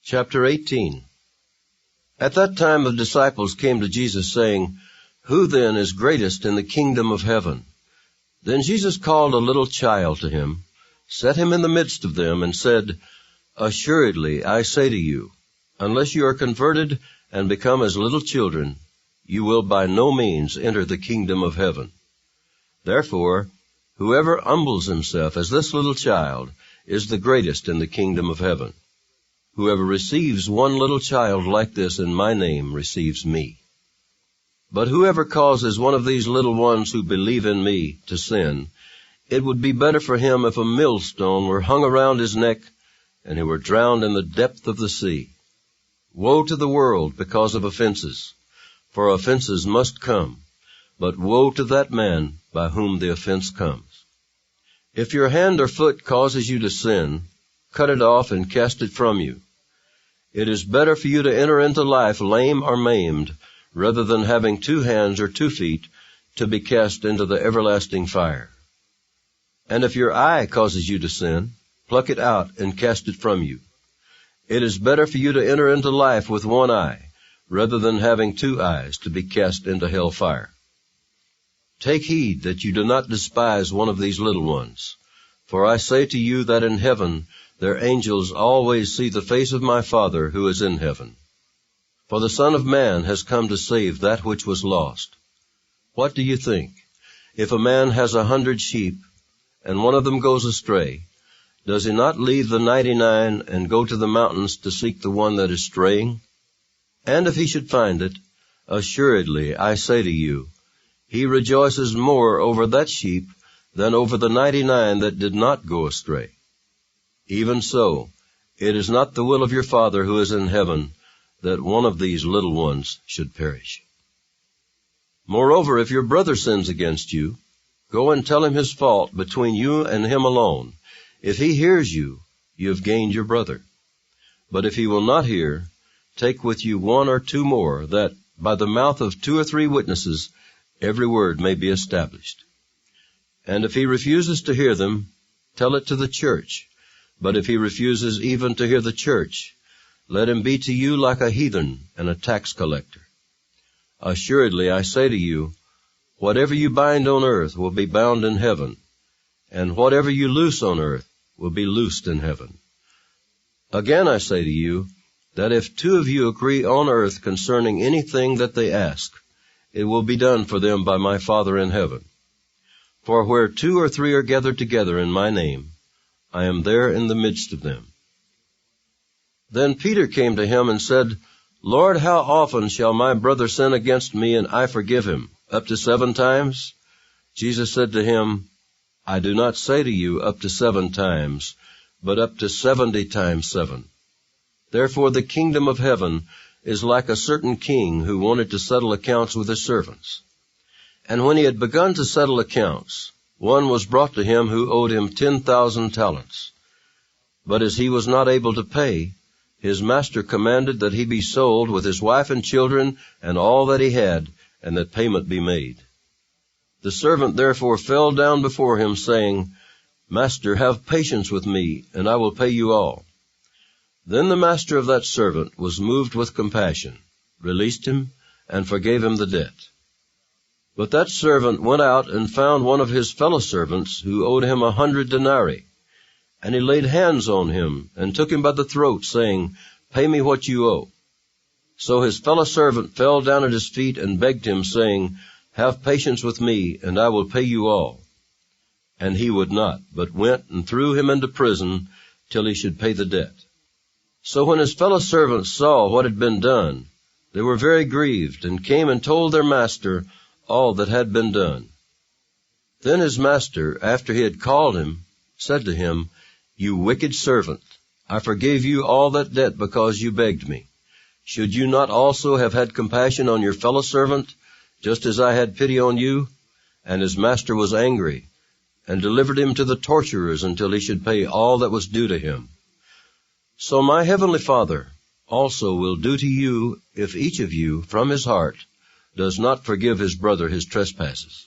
Chapter 18. At that time the disciples came to Jesus, saying, Who then is greatest in the kingdom of heaven? Then Jesus called a little child to him, set him in the midst of them, and said, Assuredly, I say to you, unless you are converted and become as little children, you will by no means enter the kingdom of heaven. Therefore, whoever humbles himself as this little child is the greatest in the kingdom of heaven. Whoever receives one little child like this in my name receives me. But whoever causes one of these little ones who believe in me to sin, it would be better for him if a millstone were hung around his neck and he were drowned in the depth of the sea. Woe to the world because of offenses, for offenses must come, but woe to that man by whom the offense comes. If your hand or foot causes you to sin, cut it off and cast it from you. It is better for you to enter into life lame or maimed, rather than having 2 hands or 2 feet to be cast into the everlasting fire. And if your eye causes you to sin, pluck it out and cast it from you. It is better for you to enter into life with 1 eye, rather than having 2 eyes to be cast into hell fire. Take heed that you do not despise one of these little ones, for I say to you that in heaven their angels always see the face of my Father who is in heaven. For the Son of Man has come to save that which was lost. What do you think? If a man has 100 sheep, and one of them goes astray, does he not leave the 99 and go to the mountains to seek the one that is straying? And if he should find it, assuredly, I say to you, he rejoices more over that sheep than over the 99 that did not go astray. Even so, it is not the will of your Father who is in heaven that one of these little ones should perish. Moreover, if your brother sins against you, go and tell him his fault between you and him alone. If he hears you, you have gained your brother. But if he will not hear, take with you 1 or 2 more, that by the mouth of 2 or 3 witnesses every word may be established. And if he refuses to hear them, tell it to the church. But if he refuses even to hear the church, let him be to you like a heathen and a tax collector. Assuredly, I say to you, whatever you bind on earth will be bound in heaven, and whatever you loose on earth will be loosed in heaven. Again I say to you, that if 2 of you agree on earth concerning anything that they ask, it will be done for them by my Father in heaven. For where 2 or 3 are gathered together in my name, I am there in the midst of them. Then Peter came to him and said, Lord, how often shall my brother sin against me and I forgive him? Up to 7 times? Jesus said to him, I do not say to you up to 7 times, but up to 70 times 7. Therefore the kingdom of heaven is like a certain king who wanted to settle accounts with his servants. And when he had begun to settle accounts, one was brought to him who owed him 10,000 talents. But as he was not able to pay, his master commanded that he be sold with his wife and children and all that he had, and that payment be made. The servant therefore fell down before him, saying, Master, have patience with me, and I will pay you all. Then the master of that servant was moved with compassion, released him, and forgave him the debt. But that servant went out and found one of his fellow servants who owed him 100 denarii. And he laid hands on him and took him by the throat, saying, Pay me what you owe. So his fellow servant fell down at his feet and begged him, saying, Have patience with me, and I will pay you all. And he would not, but went and threw him into prison till he should pay the debt. So when his fellow servants saw what had been done, they were very grieved, and came and told their master all that had been done. Then his master, after he had called him, said to him, You wicked servant, I forgave you all that debt because you begged me. Should you not also have had compassion on your fellow servant, just as I had pity on you? And his master was angry, and delivered him to the torturers until he should pay all that was due to him. So my heavenly Father also will do to you if each of you, from his heart, does not forgive his brother his trespasses.